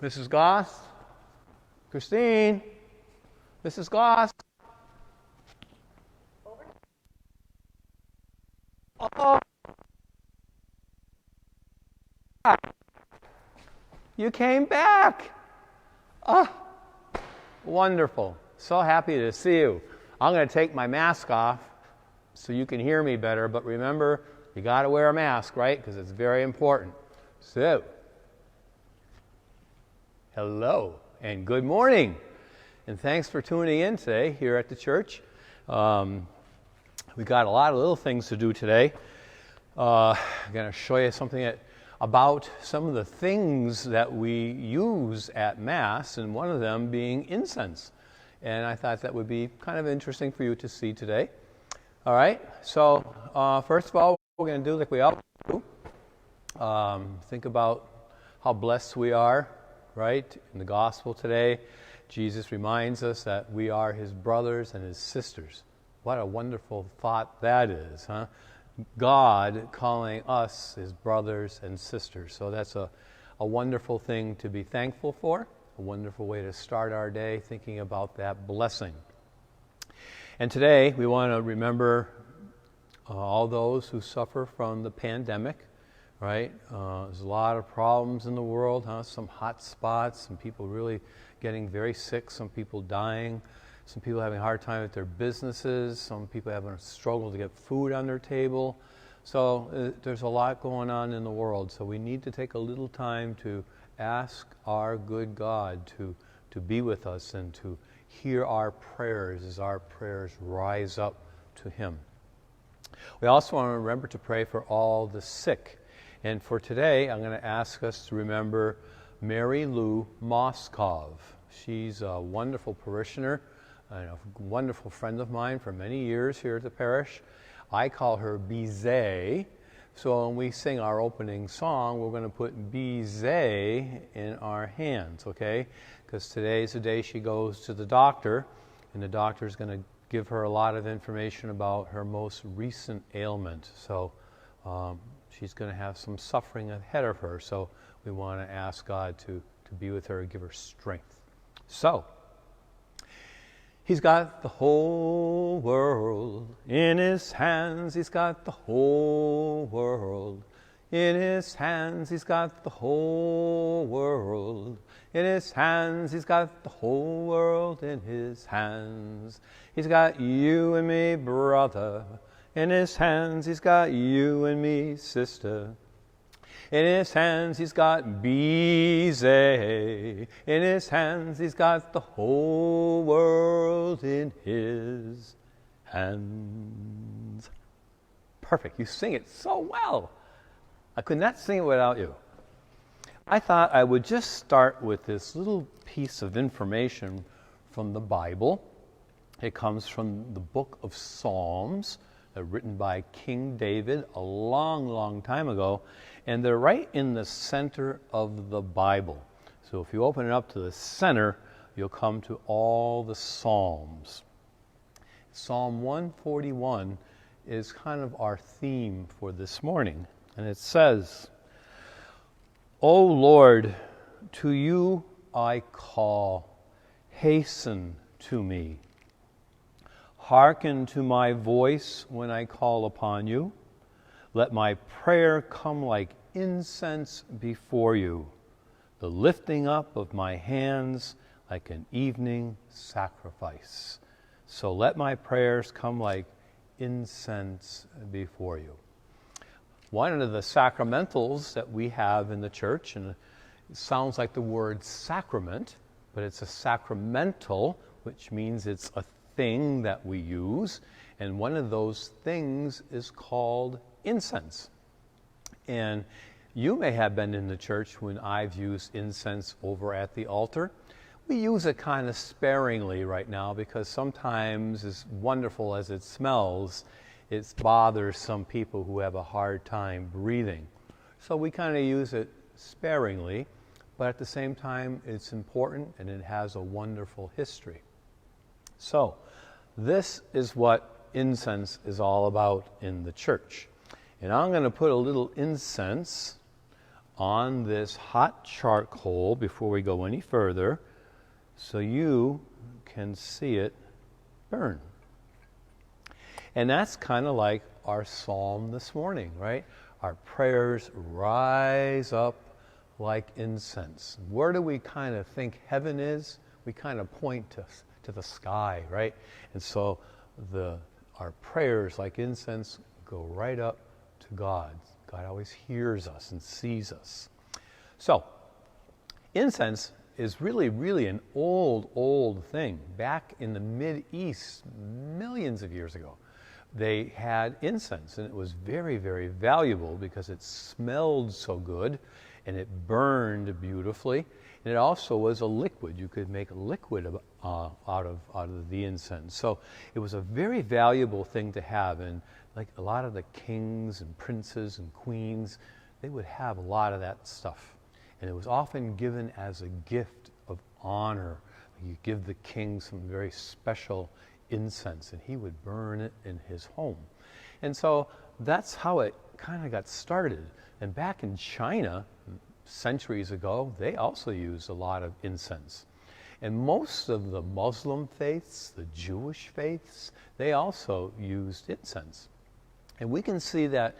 Mrs. Goss? Christine? Mrs. Goss? Oh, you came back. Oh, wonderful. So happy to see you. I'm going to take my mask off so you can hear me better, but remember, you got to wear a mask, right? Because it's very important. So, hello and good morning. And thanks for tuning in today here at the church. We got a lot of little things to do today. I'm going to show you something about some of the things that we use at Mass, and one of them being incense. And I thought that would be kind of interesting for you to see today. All right, so first of all, we're going to do like we always do. Think about how blessed we are, right? In the gospel today, Jesus reminds us that we are his brothers and his sisters. What a wonderful thought that is, huh? God calling us his brothers and sisters. So that's a wonderful thing to be thankful for, a wonderful way to start our day thinking about that blessing. And today we want to remember all those who suffer from the pandemic, right? There's a lot of problems in the world, huh? Some hot spots, some people really getting very sick, some people dying, some people having a hard time with their businesses, some people having a struggle to get food on their table. So there's a lot going on in the world. So we need to take a little time to ask our good God to be with us and to hear our prayers as our prayers rise up to him. We also want to remember to pray for all the sick. And for today, I'm going to ask us to remember Mary Lou Moskov. She's a wonderful parishioner and a wonderful friend of mine for many years here at the parish. I call her Bizet. So when we sing our opening song, we're going to put Bizet in our hands, okay? Because today's the day she goes to the doctor, and the doctor is going to give her a lot of information about her most recent ailment. So she's going to have some suffering ahead of her. So we want to ask God to be with her and give her strength. So, he's got the whole world in his hands. He's got the whole world in his hands. He's got the whole world in his hands. He's got the whole world in his hands. He's got you and me, brother, in his hands. He's got you and me, sister. In his hands he's got Bizet. In his hands he's got the whole world in his hands. Perfect. You sing it so well. I could not sing it without you. I thought I would just start with this little piece of information from the Bible. It comes from the book of Psalms, written by King David a long, long time ago. And they're right in the center of the Bible. So if you open it up to the center, you'll come to all the Psalms. Psalm 141 is kind of our theme for this morning. And it says, O Lord, to you I call, hasten to me. Hearken to my voice when I call upon you. Let my prayer come like incense before you, the lifting up of my hands like an evening sacrifice. So let my prayers come like incense before you. One of the sacramentals that we have in the church, and it sounds like the word sacrament, but it's a sacramental, which means it's a thing that we use, and one of those things is called incense. And you may have been in the church when I've used incense over at the altar. We use it kind of sparingly right now because sometimes, as wonderful as it smells, it bothers some people who have a hard time breathing. So we kind of use it sparingly, but at the same time it's important and it has a wonderful history. So this is what incense is all about in the church. And I'm going to put a little incense on this hot charcoal before we go any further so you can see it burn. And that's kind of like our psalm this morning, right? Our prayers rise up like incense. Where do we kind of think heaven is? We kind of point to the sky, right? And so our prayers like incense go right up to God. God always hears us and sees us. So, incense is really, really an old thing. Back in the Mid-East, millions of years ago, they had incense, and it was very, very valuable because it smelled so good, and it burned beautifully, and it also was a liquid. You could make a liquid out of the incense. So it was a very valuable thing to have, and like a lot of the kings and princes and queens, they would have a lot of that stuff. And it was often given as a gift of honor. You give the king some very special incense, and he would burn it in his home. And so that's how it kind of got started. And back in China, centuries ago, they also used a lot of incense. And most of the Muslim faiths, the Jewish faiths, they also used incense. And we can see that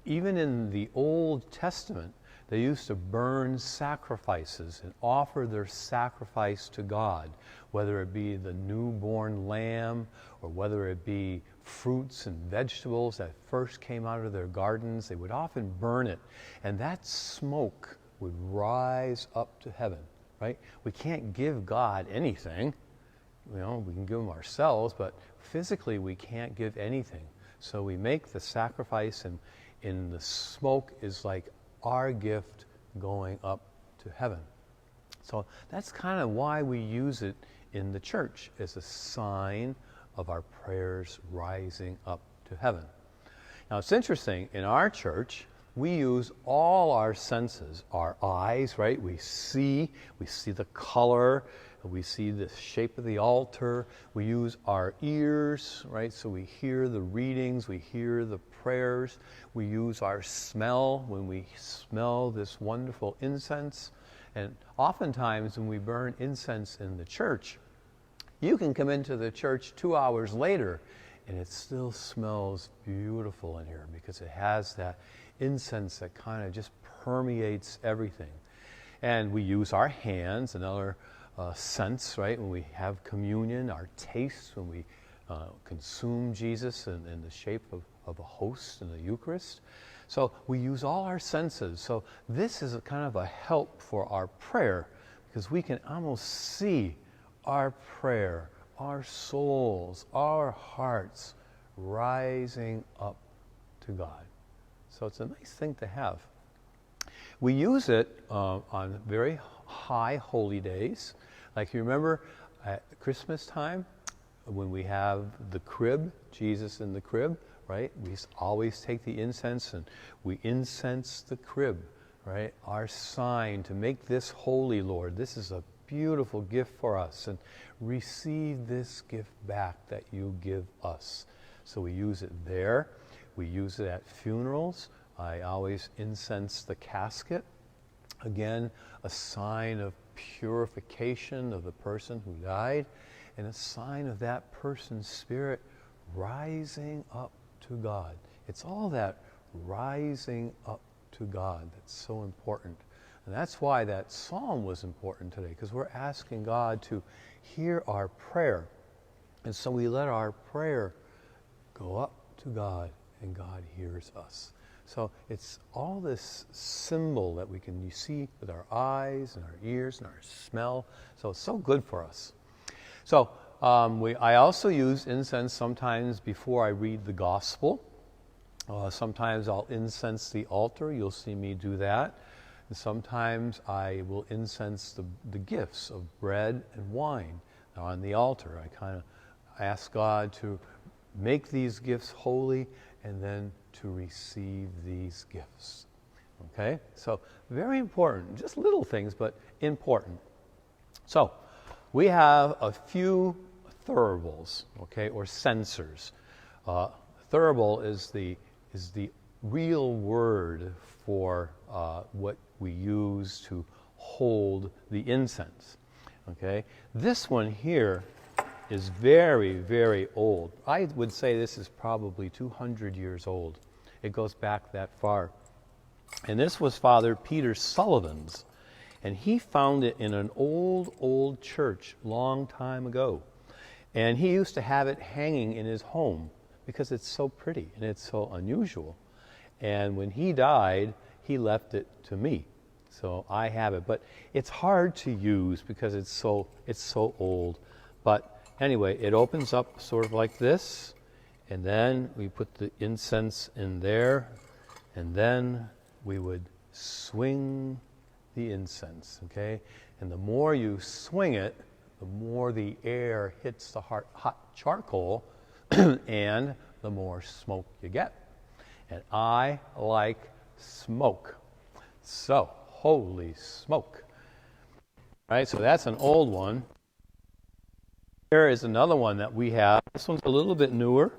even in the Old Testament, they used to burn sacrifices and offer their sacrifice to God, whether it be the newborn lamb or whether it be fruits and vegetables that first came out of their gardens. They would often burn it, and that smoke would rise up to heaven, right? We can't give God anything. We can give him ourselves, but physically we can't give anything. So we make the sacrifice, and in the smoke is like our gift going up to heaven. So that's kind of why we use it in the church, as a sign of our prayers rising up to heaven. Now it's interesting, in our church, we use all our senses, our eyes, right? We see the color, we see the shape of the altar. We use our ears, right? So we hear the readings, we hear the prayers. We use our smell when we smell this wonderful incense. And oftentimes when we burn incense in the church, you can come into the church 2 hours later and it still smells beautiful in here because it has that incense that kind of just permeates everything. And we use our hands, another sense, right? When we have communion, our taste, when we consume Jesus in the shape of a host in the Eucharist. So we use all our senses. So this is a kind of a help for our prayer, because we can almost see our prayer, our souls, our hearts rising up to God. So it's a nice thing to have. We use it on very high holy days. Like, you remember at Christmas time when we have the crib, Jesus in the crib, right? We always take the incense and we incense the crib, right? Our sign to make this holy, Lord. This is a beautiful gift for us, and receive this gift back that you give us. So we use it there. We use it at funerals. I always incense the casket. Again, a sign of purification of the person who died, and a sign of that person's spirit rising up to God. It's all that rising up to God that's so important. And that's why that psalm was important today, because we're asking God to hear our prayer. And so we let our prayer go up to God, and God hears us. So it's all this symbol that we can see with our eyes and our ears and our smell. So it's so good for us. So I also use incense sometimes before I read the gospel. Sometimes I'll incense the altar. You'll see me do that. And sometimes I will incense the gifts of bread and wine. Now on the altar, I kind of ask God to make these gifts holy, and then to receive these gifts. Okay? So very important. Just little things, but important. So we have a few thuribles, okay, or censers. Thurible is the real word for what we use to hold the incense. Okay, this one here is very, very old. I would say this is probably 200 years old. It goes back that far. And this was Father Peter Sullivan's. And he found it in an old church long time ago. And he used to have it hanging in his home because it's so pretty and it's so unusual. And when he died, he left it to me. So I have it. But it's hard to use because it's so old. But anyway, it opens up sort of like this. And then we put the incense in there. And then we would swing the incense, okay? And the more you swing it, the more the air hits the hot charcoal and the more smoke you get. And I like smoke. So, holy smoke. All right, so that's an old one. Here is another one that we have. This one's a little bit newer.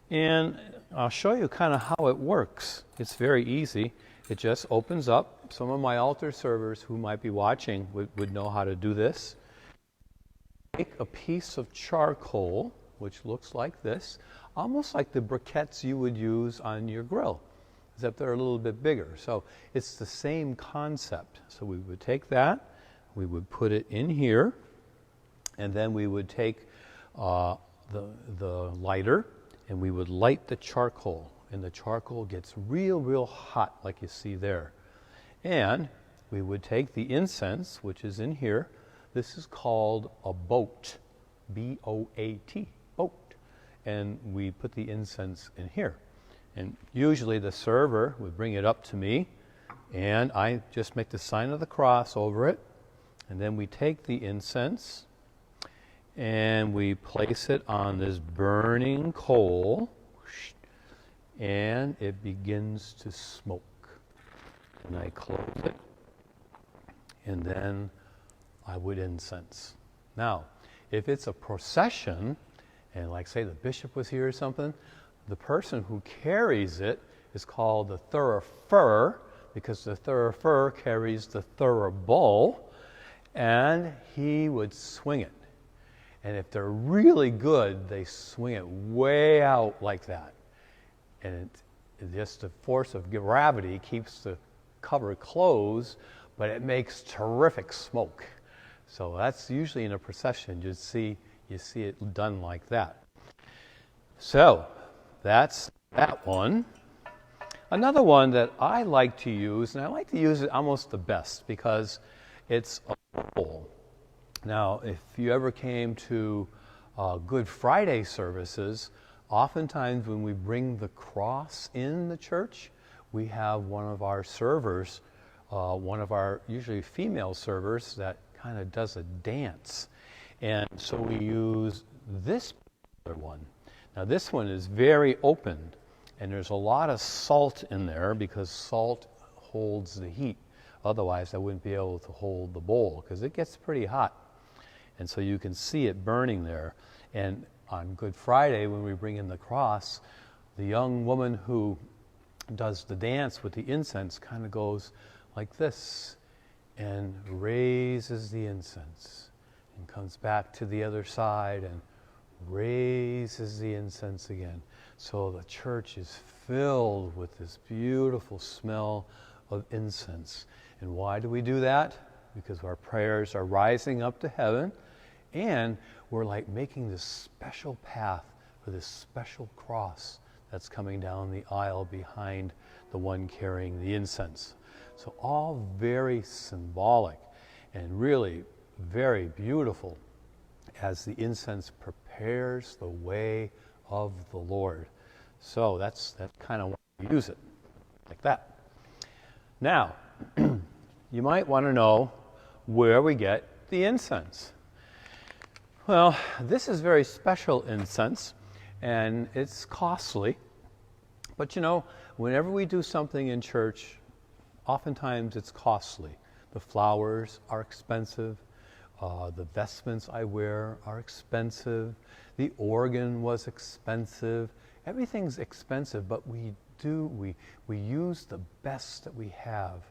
And I'll show you kind of how it works. It's very easy. It just opens up. Some of my altar servers who might be watching would know how to do this. Take a piece of charcoal, which looks like this, almost like the briquettes you would use on your grill, except they're a little bit bigger. So it's the same concept. So we would take that, we would put it in here, and then we would take the lighter, and we would light the charcoal. And the charcoal gets real hot, like you see there. And we would take the incense, which is in here. This is called a boat, B-O-A-T, boat. And we put the incense in here. And usually the server would bring it up to me, and I just make the sign of the cross over it. And then we take the incense, and we place it on this burning coal, and it begins to smoke. And I close it, and then I would incense. Now, if it's a procession, and like say the bishop was here or something, the person who carries it is called the thurifer, because the thurifer carries the thuribull, and he would swing it. And if they're really good, they swing it way out like that. And just the force of gravity keeps the cover closed, but it makes terrific smoke. So that's usually in a procession. You see it done like that. So that's that one. Another one that I like to use, and I like to use it almost the best because it's a bowl. Now, if you ever came to Good Friday services, oftentimes when we bring the cross in the church, we have one of our servers, one of our usually female servers that kind of does a dance. And so we use this particular one. Now this one is very open, and there's a lot of salt in there because salt holds the heat. Otherwise I wouldn't be able to hold the bowl because it gets pretty hot. And so you can see it burning there. And on Good Friday, when we bring in the cross, the young woman who does the dance with the incense kind of goes like this and raises the incense and comes back to the other side and raises the incense again. So the church is filled with this beautiful smell of incense. And why do we do that? Because our prayers are rising up to heaven, and we're like making this special path for this special cross that's coming down the aisle behind the one carrying the incense. So all very symbolic and really very beautiful as the incense prepares the way of the Lord. So that's kind of why we use it, like that. Now, you might want to know where we get the incense. Well, this is very special incense, and it's costly. But you know, whenever we do something in church, oftentimes it's costly. The flowers are expensive. The vestments I wear are expensive. The organ was expensive. Everything's expensive, but we we use the best that we have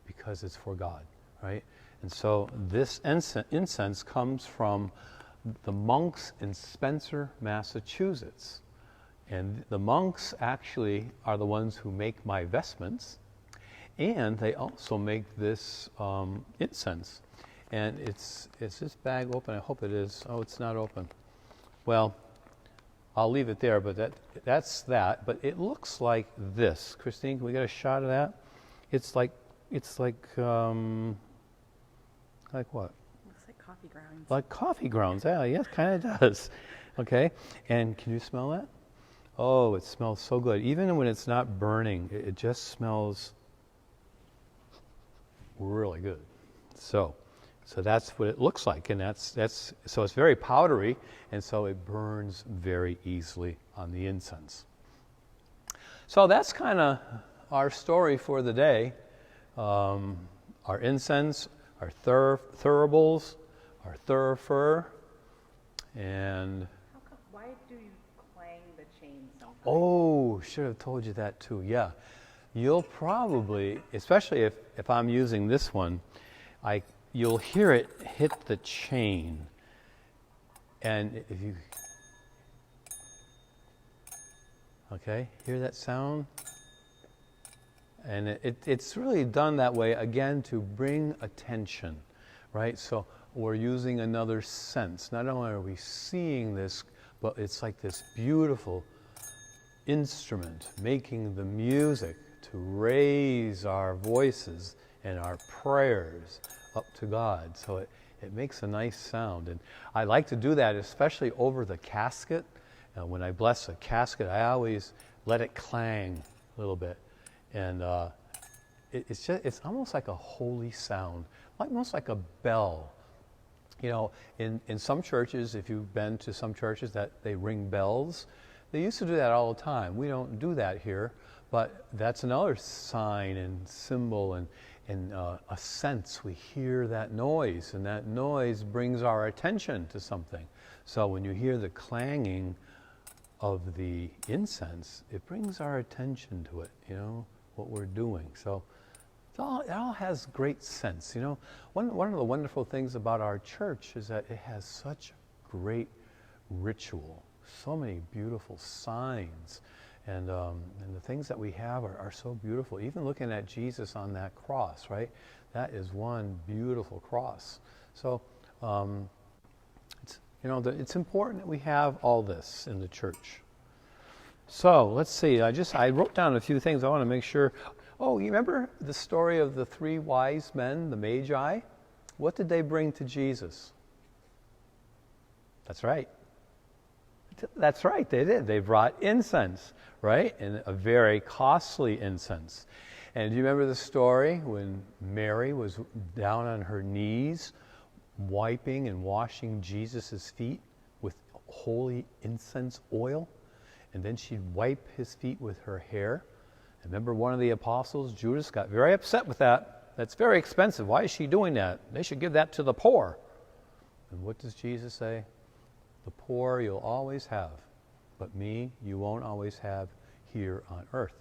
because it's for God, right? And so this incense comes from the monks in Spencer, Massachusetts. And the monks actually are the ones who make my vestments, and they also make this incense. And is this bag open? I hope it is. Oh, it's not open. Well, I'll leave it there, but that's that. But it looks like this. Christine, can we get a shot of that? It's like what? Looks like coffee grounds. Like coffee grounds, yeah, it kind of does. Okay, and can you smell that? Oh, it smells so good. Even when it's not burning, it just smells really good. So that's what it looks like, and that's so it's very powdery, and so it burns very easily on the incense. So that's kind of our story for the day. Our incense, our thuribles, our thurifer, and why do you clang the chain so much? oh, should have told you that too. Yeah, you'll probably, especially if I'm using this one, you'll hear it hit the chain, and if you hear that sound. And it's really done that way, again, to bring attention, right? So we're using another sense. Not only are we seeing this, but it's like this beautiful instrument making the music to raise our voices and our prayers up to God. So it makes a nice sound. And I like to do that, especially over the casket. When I bless a casket, I always let it clang a little bit. And it's almost like a holy sound, almost like a bell. You know, in some churches, if you've been to some churches that they ring bells, they used to do that all the time. We don't do that here, but that's another sign and symbol and a sense. We hear that noise, and that noise brings our attention to something. So when you hear the clanging of the incense, it brings our attention to it, you know, what we're doing. So it all has great sense, you know. One of the wonderful things about our church is that it has such great ritual, so many beautiful signs, and the things that we have are so beautiful. Even looking at Jesus on that cross, right? That is one beautiful cross. So it's important that we have all this in the church. So let's see. I wrote down a few things I want to make sure. Oh, you remember the story of the 3 wise men, the Magi? What did they bring to Jesus? That's right. That's right, they did. They brought incense, right? And a very costly incense. And do you remember the story when Mary was down on her knees, wiping and washing Jesus' feet with holy incense oil? And then she'd wipe his feet with her hair. And remember, one of the apostles, Judas, got very upset with that. That's very expensive. Why is she doing that? They should give that to the poor. And what does Jesus say? The poor you'll always have, but me you won't always have here on earth.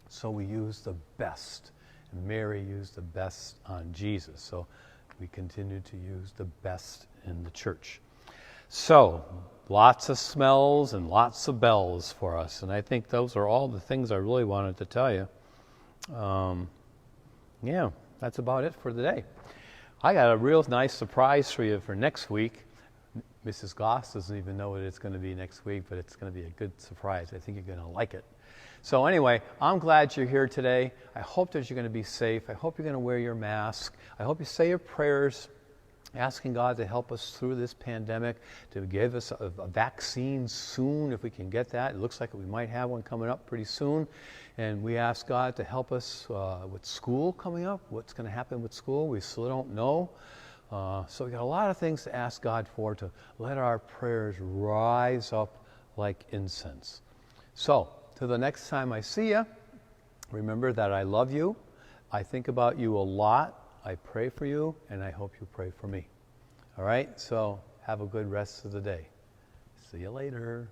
So we use the best. And Mary used the best on Jesus. So we continue to use the best in the church. So, lots of smells and lots of bells for us. And I think those are all the things I really wanted to tell you. Yeah, that's about it for the day. I got a real nice surprise for you for next week. Mrs. Goss doesn't even know what it's going to be next week, but it's going to be a good surprise. I think you're going to like it. So anyway, I'm glad you're here today. I hope that you're going to be safe. I hope you're going to wear your mask. I hope you say your prayers, asking God to help us through this pandemic, to give us a vaccine soon if we can get that. It looks like we might have one coming up pretty soon. And we ask God to help us with school coming up. What's going to happen with school, we still don't know. So we got a lot of things to ask God for, to let our prayers rise up like incense. So, till the next time I see you, remember that I love you. I think about you a lot. I pray for you, and I hope you pray for me. All right? So have a good rest of the day. See you later.